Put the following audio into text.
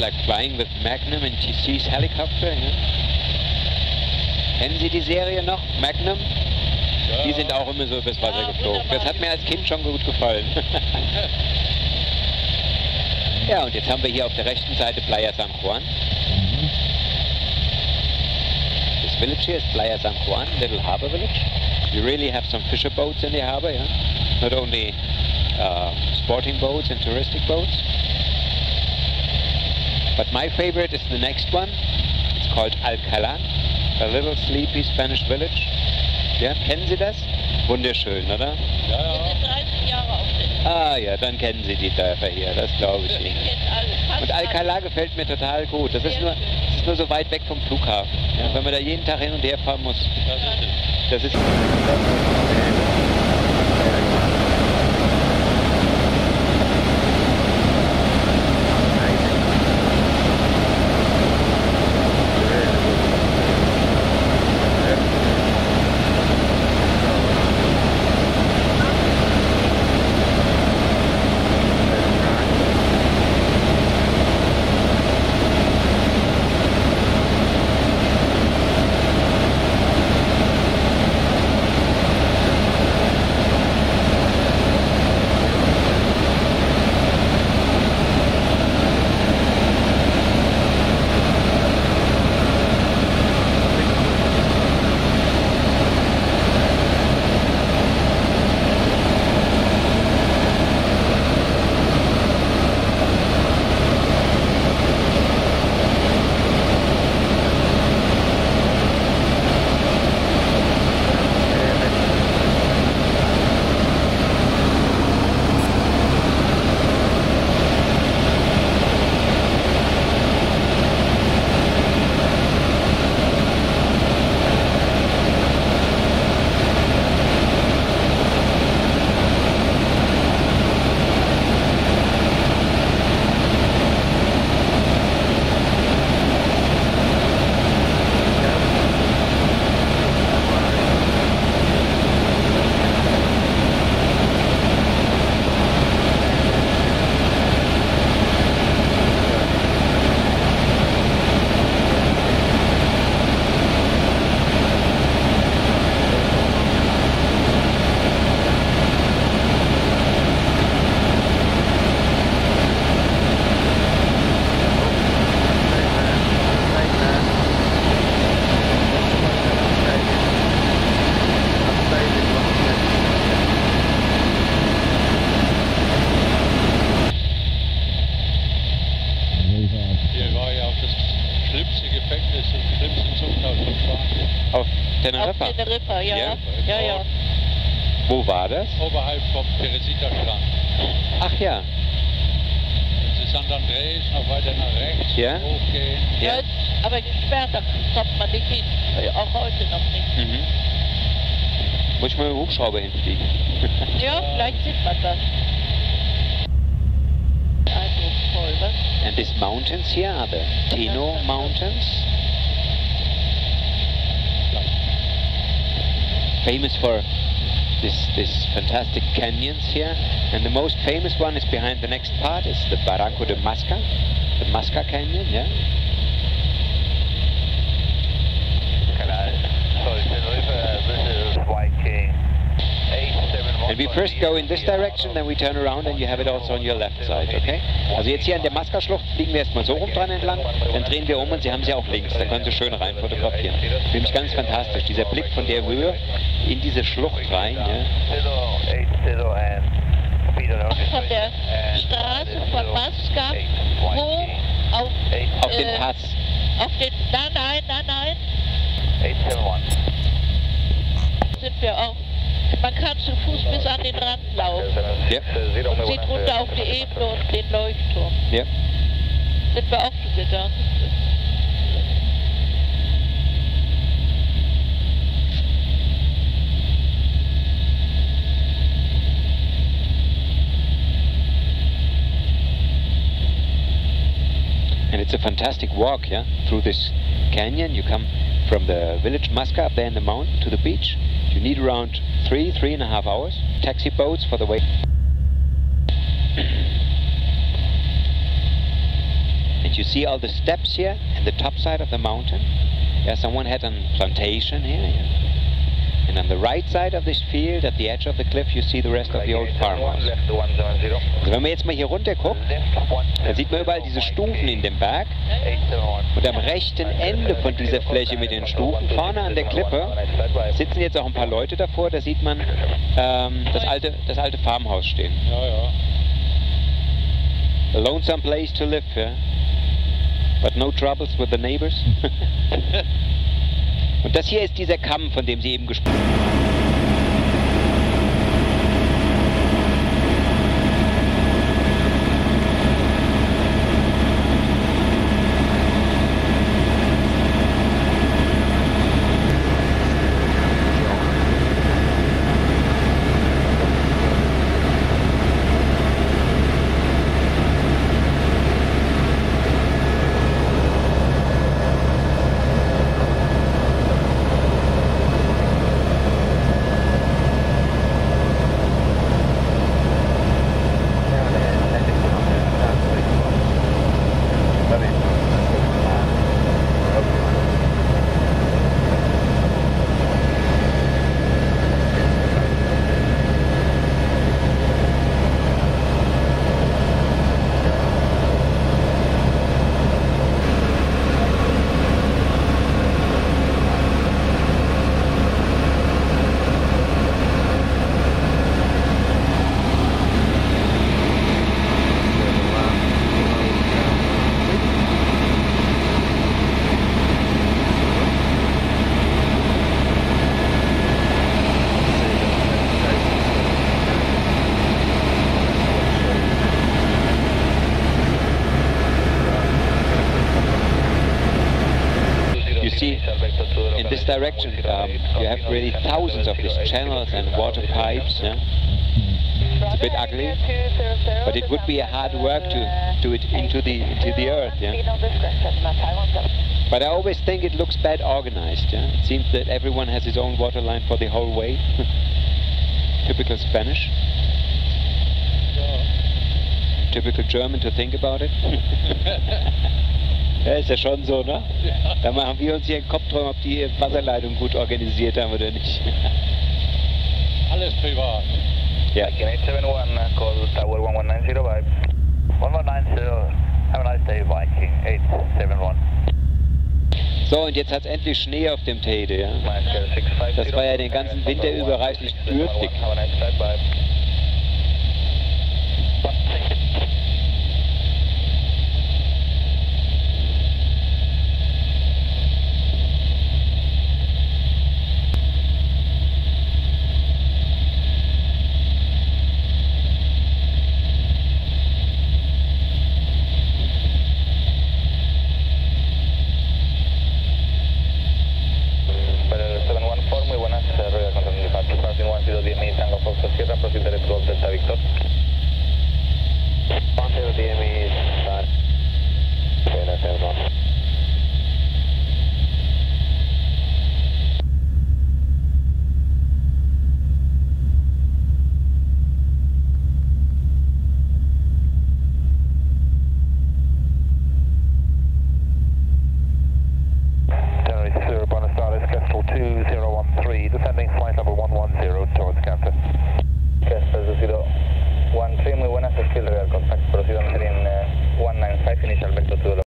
like flying with Magnum and TC's helicopter. Ja? Kennen Sie die Serie noch, Magnum? Ja. Die sind auch immer so übers Wasser geflogen. Das hat mir als Kind schon gut gefallen. Ja, und jetzt haben wir hier auf der rechten Seite Playa San Juan. This village here is Playa San Juan, little harbor village. You really have some fisher boats in the harbor, yeah? Not only sporting boats and touristic boats. But my favorite is the next one. It's called Alcalá, a little sleepy Spanish village. Ja, kennen Sie das? Wunderschön, oder? Ja, ja. Wir sind 30 Jahre auf dem. Ah ja, dann kennen Sie die Dörfer hier, das glaube ich Ihnen. Und Alcalá gefällt mir total gut. Das ist nur so weit weg vom Flughafen. Ja, wenn man da jeden Tag hin und her fahren muss. Das ist auf Teneriffa? Auf Teneriffa, ja. Ja? Ja, ja. Wo war das? Oberhalb vom Teresita-Strand. Ach ja. Wenn Sie San Andrés noch weiter nach rechts Ja? hochgehen. Ja. Ja, aber gesperrt, da kommt man nicht hin. Auch heute noch nicht. Mhm. Muss ich mal mit dem Hubschrauber hinfliegen? Ja, vielleicht sieht man das. Eindrucksvoll, was? And these mountains here are the Teno Mountains. Famous for this fantastic canyons here. And the most famous one is behind the next part, is the Barranco de Masca, the Masca Canyon, yeah? And we first go in this direction, then we turn around and you have it also on your left side, okay? Also jetzt hier an der Masca-Schlucht fliegen wir erstmal so rum dran entlang, dann drehen wir um und Sie haben sie auch links, da können Sie schön rein fotografieren. Nämlich ganz fantastisch, dieser Blick von der Höhe in diese Schlucht rein, ja? Von der Straße von Masca hoch auf den Pass. Auf den, nein. Sind wir auch. Man kann zu Fuß bis an den Rand laufen. Ja. Und sieht runter auf die Ebene und den Leuchtturm. Ja. Sind wir auch schon gegangen. And it's a fantastic walk, yeah, through this canyon. You come from the village Masca up there in the mountain to the beach. You need around 3.5 hours. Taxi boats for the way. And you see all the steps here and the top side of the mountain? Yeah, someone had a plantation here. Yeah. And on the right side of this field, at the edge of the cliff, you see the rest of the old farmhouse. Also wenn man jetzt mal hier runter guckt, dann sieht man überall diese Stufen in dem Berg. Und am rechten Ende von dieser Fläche mit den Stufen, vorne an der Klippe, sitzen jetzt auch ein paar Leute davor. Da sieht man das alte Farmhaus stehen. Ja, ja. A lonesome place to live, yeah? But no troubles with the neighbors. Und das hier ist dieser Kamm, von dem Sie eben gesprochen haben. In this direction, you have really thousands of these channels and water pipes. Yeah? It's a bit ugly, but it would be a hard work to do it into the earth. Yeah? But I always think it looks bad organized. Yeah? It seems that everyone has his own water line for the whole way. Typical Spanish. Typical German to think about it. Ja, ist ja schon so, ne? Da machen wir uns hier einen Kopf drum, ob die Wasserleitung gut organisiert haben oder nicht. Alles privat. Ja. 871, call Tower 1190 by 1190, have a nice day, Viking 871. So, und jetzt hat es endlich Schnee auf dem Teide, ja? Das war ja den ganzen Winter über reichlich dürftig.